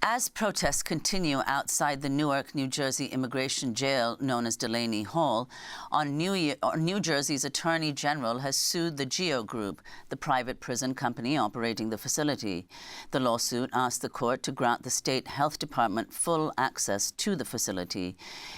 As protests continue outside the Newark, New Jersey immigration jail known as Delaney Hall, New Jersey's Attorney General has sued the GEO Group, the private prison company operating the facility. The lawsuit asked the court to grant the state health department full access to the facility.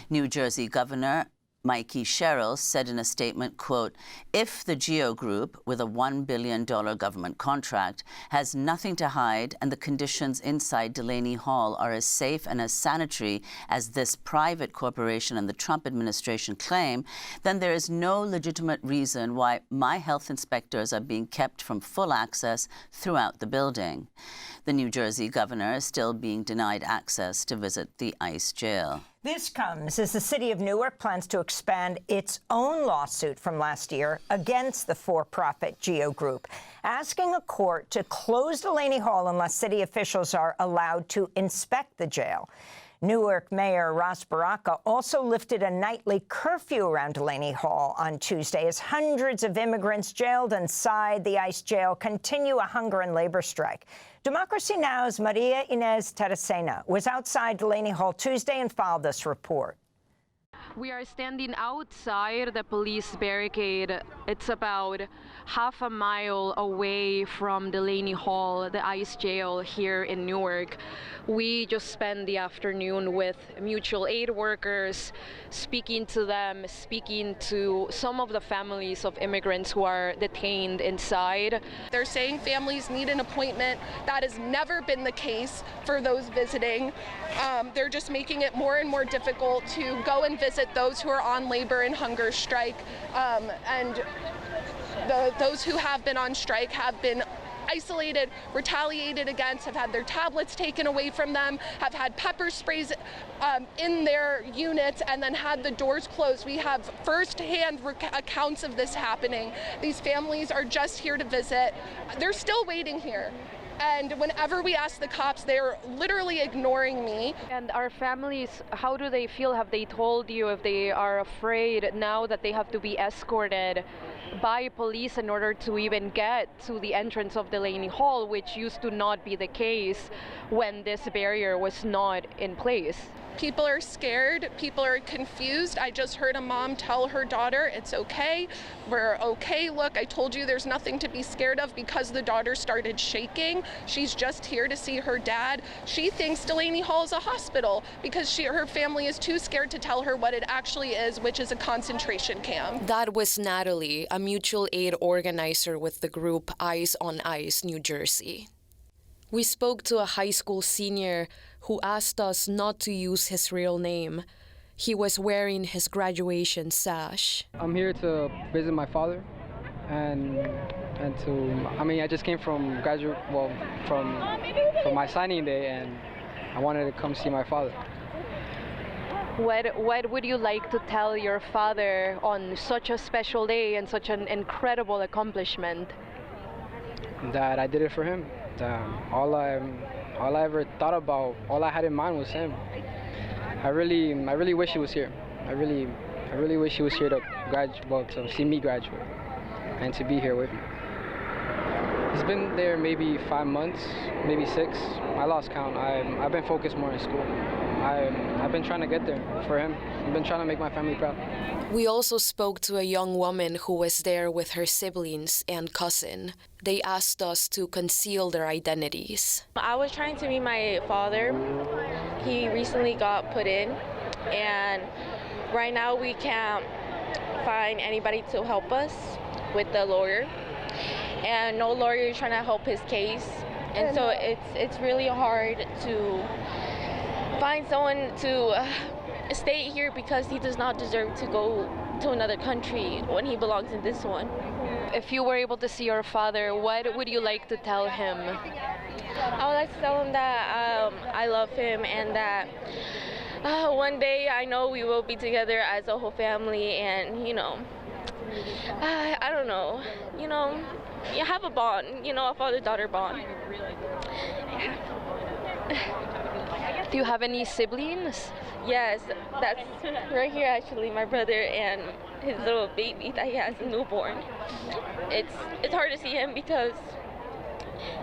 New Jersey Governor Mikey Sherrill said in a statement, quote, "If the GEO Group, with a $1 billion government contract, has nothing to hide and the conditions inside Delaney Hall are as safe and as sanitary as this private corporation and the Trump administration claim, then there is no legitimate reason why my health inspectors are being kept from full access throughout the building." The New Jersey governor is still being denied access to visit the ICE jail. This comes as the city of Newark plans to expand its own lawsuit from last year against the for-profit GEO Group, asking a court to close Delaney Hall unless city officials are allowed to inspect the jail. Newark Mayor Ras Baraka also lifted a nightly curfew around Delaney Hall on Tuesday as hundreds of immigrants jailed inside the ICE jail continue a hunger and labor strike. Democracy Now!'s María Taracena was outside Delaney Hall Tuesday and filed this report. We are standing outside the police barricade. It's about half a mile away from Delaney Hall, the ICE jail here in Newark. We just spent the afternoon with mutual aid workers, speaking to them, speaking to some of the families of immigrants who are detained inside. They're saying families need an appointment. That has never been the case for those visiting. They're just making it more and more difficult to go and visit those who are on labor and hunger strike. And those who have been on strike have been isolated, retaliated against, have had their tablets taken away from them, have had pepper sprays in their units, and then had the doors closed. We have first-hand accounts of this happening. These families are just here to visit. They're still waiting here. And whenever we ask the cops, they're literally ignoring me. And our families, how do they feel? Have they told you if they are afraid now that they have to be escorted by police in order to even get to the entrance of Delaney Hall, which used to not be the case when this barrier was not in place? People are scared, people are confused. I just heard a mom tell her daughter, "It's okay, we're okay. Look, I told you there's nothing to be scared of," because the daughter started shaking. She's just here to see her dad. She thinks Delaney Hall is a hospital because her family is too scared to tell her what it actually is, which is a concentration camp. That was Natalie, a mutual aid organizer with the group Eyes on Ice, New Jersey. We spoke to a high school senior who asked us not to use his real name. He was wearing his graduation sash. I'm here to visit my father, and I just came from from my signing day, and I wanted to come see my father. What would you like to tell your father on such a special day and such an incredible accomplishment? That I did it for him. All I ever thought about, all I had in mind was him. I really wish he was here. I really wish he was here to see me graduate and to be here with me. He's been there maybe 5 months, maybe 6. I lost count. I've been focused more in school. I've been trying to get there for him. I've been trying to make my family proud. We also spoke to a young woman who was there with her siblings and cousin. They asked us to conceal their identities. I was trying to meet my father. He recently got put in, and right now we can't find anybody to help us with the lawyer, and no lawyer is trying to help his case, and so it's really hard to find someone to stay here because he does not deserve to go to another country when he belongs in this one. If you were able to see your father, what would you like to tell him? I would like to tell him that I love him, and that one day I know we will be together as a whole family, and I don't know, you have a bond, a father-daughter bond. Do you have any siblings? Yes, that's right here actually, my brother and his little baby that he has, a newborn. It's hard to see him because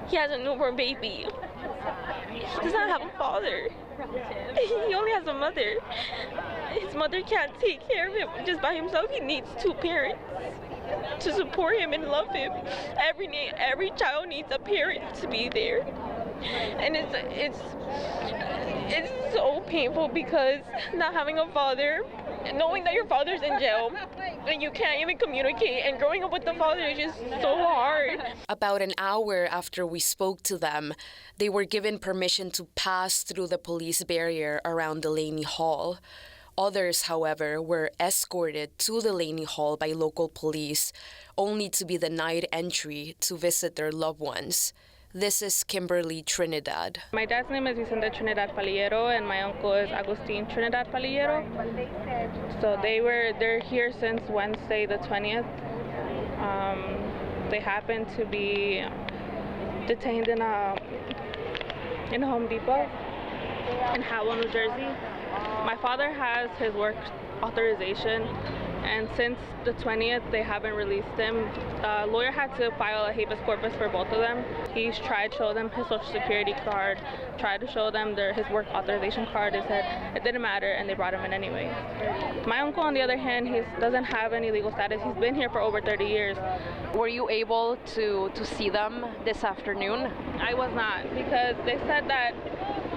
he has a newborn baby. He does not have a father. He only has a mother. His mother can't take care of him just by himself. He needs two parents to support him and love him. Every child needs a parent to be there. And it's so painful because not having a father, knowing that your father's in jail and you can't even communicate, and growing up with the father is just so hard. About an hour after we spoke to them, they were given permission to pass through the police barrier around Delaney Hall. Others, however, were escorted to Delaney Hall by local police, only to be denied entry to visit their loved ones. This is Kimberly Trinidad. My dad's name is Vicente Trinidad Palillero, and my uncle is Agustin Trinidad Palillero. So they're here since Wednesday the 20th. They happen to be detained in a Home Depot in Howell, New Jersey. My father has his work authorization, and since the 20th, they haven't released him. The lawyer had to file a habeas corpus for both of them. He's tried to show them his Social Security card, tried to show them his work authorization card. They said it didn't matter, and they brought him in anyway. My uncle, on the other hand, he doesn't have any legal status. He's been here for over 30 years. Were you able to see them this afternoon? I was not, because they said that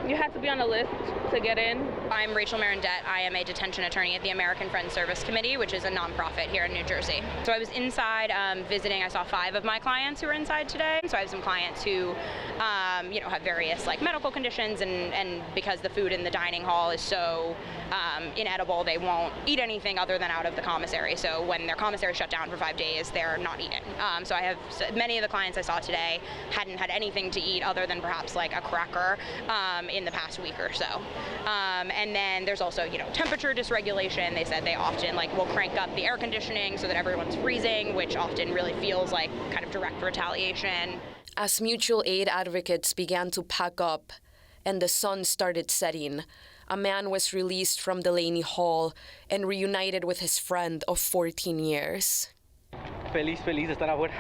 you had to be on a list to get in. I'm Rachel Marendette. I am a detention attorney at the American Friends Service Committee, which is a nonprofit here in New Jersey. So I was inside visiting. I saw 5 of my clients who were inside today. So I have some clients who, have various medical conditions, and because the food in the dining hall is so inedible, they won't eat anything other than out of the commissary. So when their commissary shut down for 5 days, they're not eating. So I have many of the clients I saw today hadn't had anything to eat other than perhaps a cracker in the past week or so. And then there's also, temperature dysregulation. They said they often will crank up the air conditioning so that everyone's freezing, which often really feels like kind of direct retaliation. As mutual aid advocates began to pack up and the sun started setting, a man was released from Delaney Hall and reunited with his friend of 14 years. Feliz de estar afuera.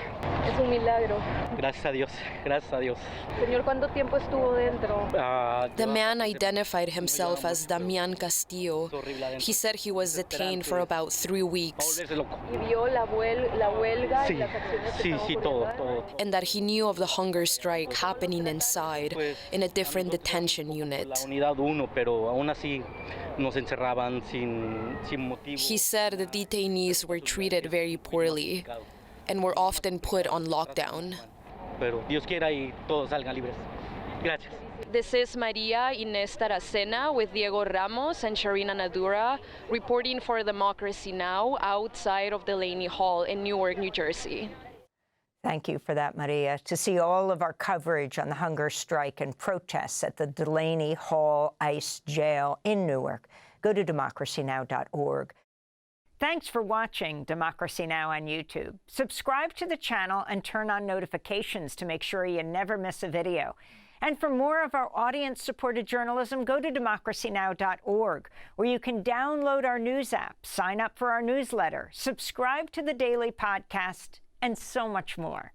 Es un milagro. Gracias a Dios, gracias a Dios. Señor, ¿cuánto tiempo estuvo dentro? The man identified himself as Damián Castillo. He said he was detained for about 3 weeks. ¿Y vio la huelga y las acciones que estaban ocurriendo? Todo. And that he knew of the hunger strike happening inside in a different detention unit. La unidad 1, pero aún así nos encerraban sin motivo. He said the detainees were treated very poorly and were often put on lockdown. Pero Dios quiera y todos salgan libres. Gracias. This is María Taracena with Diego Ramos and Sharina Nadura reporting for Democracy Now! Outside of Delaney Hall in Newark, New Jersey. Thank you for that, Maria. To see all of our coverage on the hunger strike and protests at the Delaney Hall ICE jail in Newark, go to democracynow.org. Thanks for watching Democracy Now! On YouTube. Subscribe to the channel and turn on notifications to make sure you never miss a video. And for more of our audience-supported journalism, go to democracynow.org, where you can download our news app, sign up for our newsletter, subscribe to the daily podcast, and so much more.